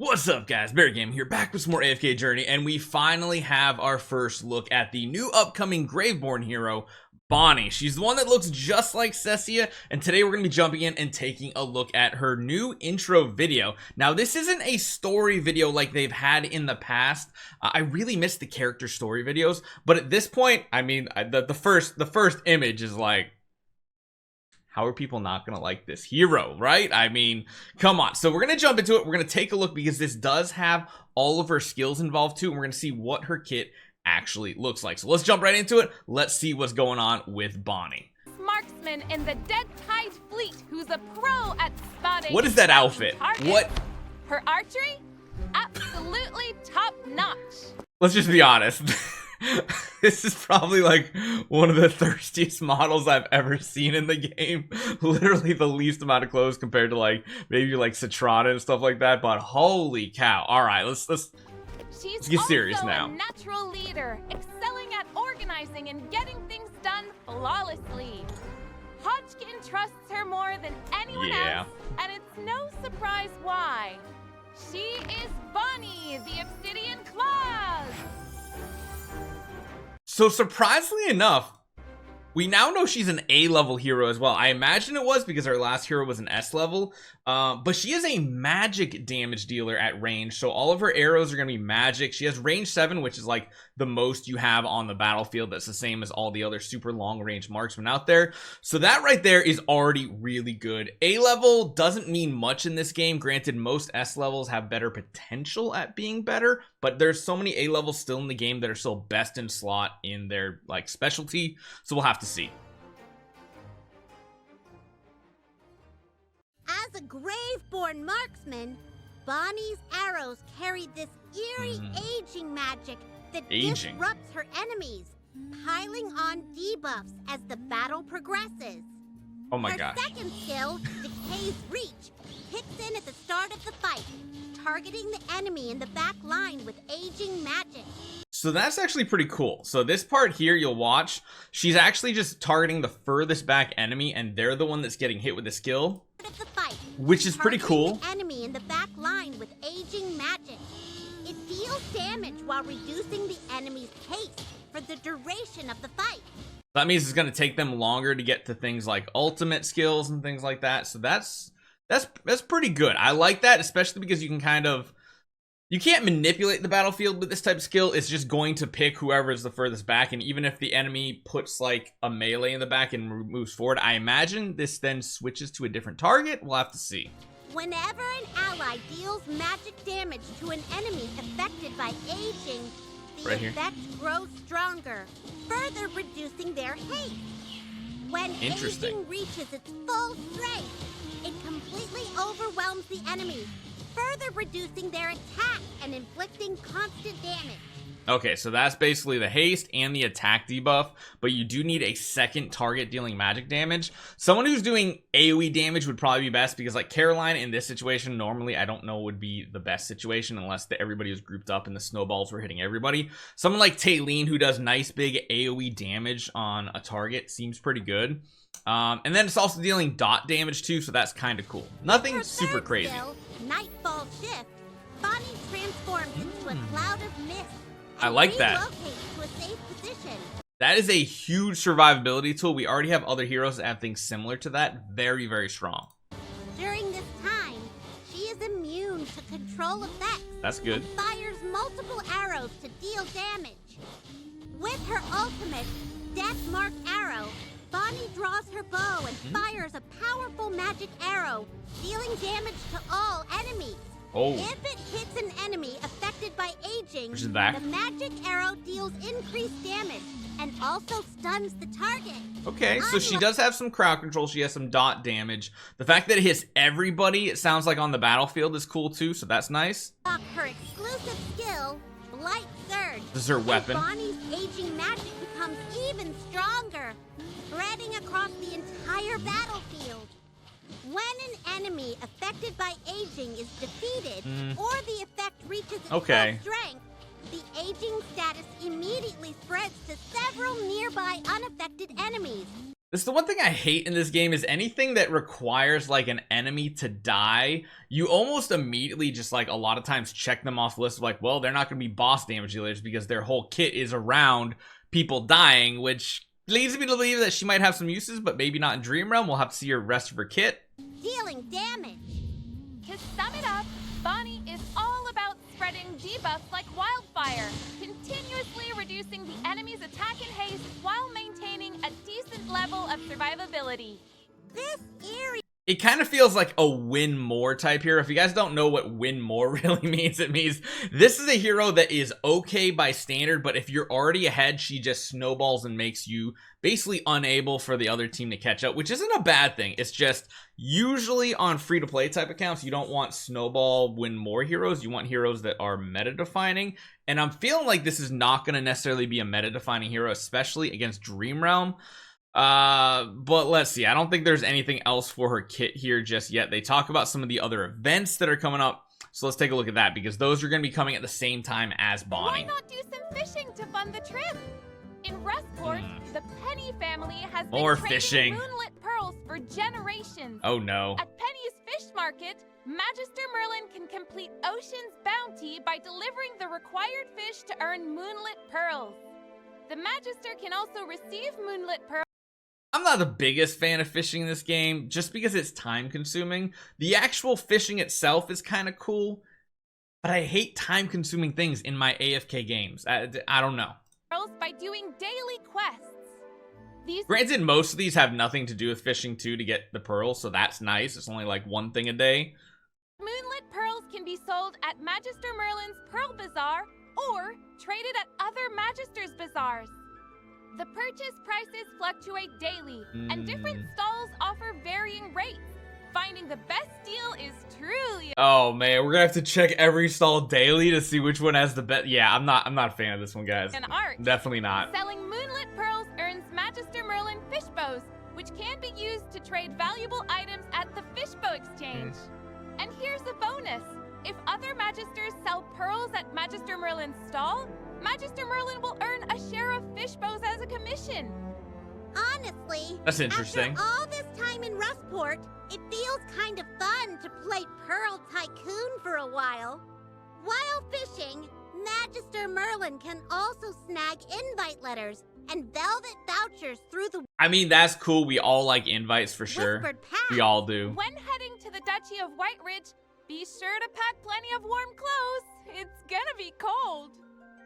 What's up, guys? Barry Game here, back with some more AFK Journey, and we finally have our first look at the new upcoming Graveborn hero, Bonnie. She's the one that looks just like Cecia, and today we're going to be jumping in and taking a look at her new intro video. Now, this isn't a story video like they've had in the past. I really miss the character story videos, but at this point, I mean, the first image is like, how are people not gonna like this hero, right? I mean, come on. So we're gonna jump into it. We're gonna take a look because this does have all of her skills involved too, and we're gonna see what her kit actually looks like. So let's jump right into it. Let's see what's going on with Bonnie. Marksman in the Dead Tide Fleet, who's a pro at spotting. What is that outfit? Targets. What? Her archery? Absolutely top notch. Let's just be honest. This is probably like one of the thirstiest models I've ever seen in the game. Literally the least amount of clothes compared to like maybe like Citrana and stuff like that. But holy cow! All right, let's get serious now. She's also a natural leader, excelling at organizing and getting things done flawlessly. Hodgkin trusts her more than anyone else, and it's no surprise why. She is Bonnie, the Obsidian Claws. So surprisingly enough, we now know she's an A-level hero as well. I imagine it was because our last hero was an S-level. But she is a magic damage dealer at range. So all of her arrows are going to be magic. She has range 7, which is like the most you have on the battlefield. That's the same as all the other super long range marksmen out there. So that right there is already really good. A-level doesn't mean much in this game. Granted, most S-levels have better potential at being better. But there's so many A-levels still in the game that are still best in slot in their like specialty. So we'll have to see. As a Graveborn marksman, Bonnie's arrows carry this eerie aging magic that disrupts her enemies, piling on debuffs as the battle progresses. Oh my gosh. Her second skill, Decay's Reach, kicks in at the start of the fight, targeting the enemy in the back line with aging magic. So that's actually pretty cool. So this part here you'll watch, she's actually just targeting the furthest back enemy, and they're the one that's getting hit with the skill, which is pretty cool. The enemy in the back line with aging magic. It deals damage while reducing the enemy's pace for the duration of the fight. That means it's going to take them longer to get to things like ultimate skills and things like that. So that's pretty good. I like that, especially because you can kind of, you can't manipulate the battlefield with this type of skill. It's just going to pick whoever is the furthest back, and even if the enemy puts like a melee in the back and moves forward, I imagine this then switches to a different target. We'll have to see. Whenever an ally deals magic damage to an enemy affected by aging, the effect grows stronger, further reducing their haste. When aging reaches its full strength, it completely overwhelms the enemy, further reducing their attack and inflicting constant damage. Okay, so that's basically the haste and the attack debuff, but you do need a second target dealing magic damage. Someone who's doing AoE damage would probably be best, because like Caroline in this situation, normally I don't know would be the best situation unless everybody was grouped up and the snowballs were hitting everybody. Someone like Taylene, who does nice big AoE damage on a target, seems pretty good. And then it's also dealing dot damage too, so that's kind of cool. Nothing super crazy. Skill, Nightfall Shift, Bonnie transforms into a cloud of mist. I like that. To a safe position. That is a huge survivability tool. We already have other heroes that have things similar to that. Very, very strong. During this time, she is immune to control effects. That's good. And fires multiple arrows to deal damage. With her ultimate, Death Mark Arrow, Bonnie draws her bow and fires a powerful magic arrow, dealing damage to all enemies. Oh. If it hits an enemy affected by aging, the back. magic arrow deals increased damage and also stuns the target. Okay, so she does have some crowd control. She has some dot damage. The fact that it hits everybody, it sounds like on the battlefield, is cool too, so that's nice. Her exclusive skill, Blight Surge. This is her weapon. Bonnie's aging magic becomes even stronger, spreading across the entire battlefield. When an enemy affected by aging is defeated, or the effect reaches its full strength, the aging status immediately spreads to several nearby unaffected enemies. This is the one thing I hate in this game is anything that requires like an enemy to die, you almost immediately just like a lot of times check them off the list of like, well, they're not going to be boss damage dealers because their whole kit is around people dying, which leads me to believe that she might have some uses, but maybe not in Dream Realm. We'll have to see her rest of her kit. Dealing damage. To sum it up, Bonnie is all about spreading debuffs like wildfire, continuously reducing the enemy's attack and haste while maintaining a decent level of survivability. This area. It kind of feels like a win more type hero. If you guys don't know what win more really means, it means this is a hero that is okay by standard, but if you're already ahead, she just snowballs and makes you basically unable for the other team to catch up, which isn't a bad thing. It's just usually on free-to-play type accounts, you don't want snowball win more heroes. You want heroes that are meta-defining, and I'm feeling like this is not going to necessarily be a meta-defining hero, especially against Dream Realm. But let's see. I don't think there's anything else for her kit here just yet. They talk about some of the other events that are coming up, so let's take a look at that because those are going to be coming at the same time as Bonnie. Why not do some fishing to fund the trip? In Rustport, the Penny family has been trading fishing. moonlit pearls for generations. Oh no. At Penny's Fish Market, Magister Merlin can complete Ocean's bounty by delivering the required fish to earn moonlit pearls. The Magister can also receive moonlit pearls. I'm not the biggest fan of fishing in this game just because it's time consuming. The actual fishing itself is kind of cool, but I hate time consuming things in my AFK games. I don't know. By doing daily quests. Granted, most of these have nothing to do with fishing too to get the pearls, so that's nice. It's only like one thing a day. Moonlit pearls can be sold at Magister Merlin's Pearl Bazaar or traded at other Magister's Bazaars. The purchase prices fluctuate daily, and different stalls offer varying rates. Finding the best deal is truly... Oh man, we're gonna have to check every stall daily to see which one has the best. Yeah, I'm not a fan of this one, guys. an art. Definitely not. Selling moonlit pearls earns Magister Merlin fish bows, which can be used to trade valuable items at the Fishbow Exchange. And here's a bonus. If other Magisters sell pearls at Magister Merlin's stall, Magister Merlin will earn a share of fish bows as a commission. Honestly, That's interesting. After all this time in Rustport, it feels kind of fun to play Pearl Tycoon for a while. While fishing, Magister Merlin can also snag invite letters and velvet vouchers through the... I mean, that's cool. We all like invites for sure. Whispered Path. We all do. When heading to the Duchy of White Ridge, be sure to pack plenty of warm clothes. It's gonna be cold.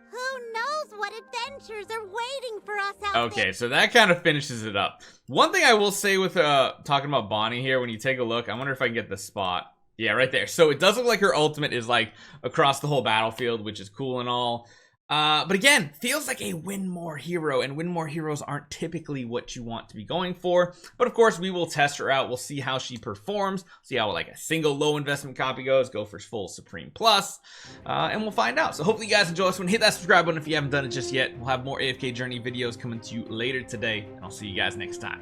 Who knows what adventures are waiting for us out there? Okay, so that kind of finishes it up. One thing I will say with talking about Bonnie here, when you take a look, I wonder if I can get the spot. Yeah, right there. So it does look like her ultimate is like across the whole battlefield, which is cool and all. But again, feels like a win more hero, and win more heroes aren't typically what you want to be going for. But of course, we will test her out. We'll see how she performs, see how like a single low investment copy goes, go for full Supreme Plus, and we'll find out. So hopefully you guys enjoy this one. Hit that subscribe button if you haven't done it just yet. We'll have more AFK Journey videos coming to you later today, and I'll see you guys next time.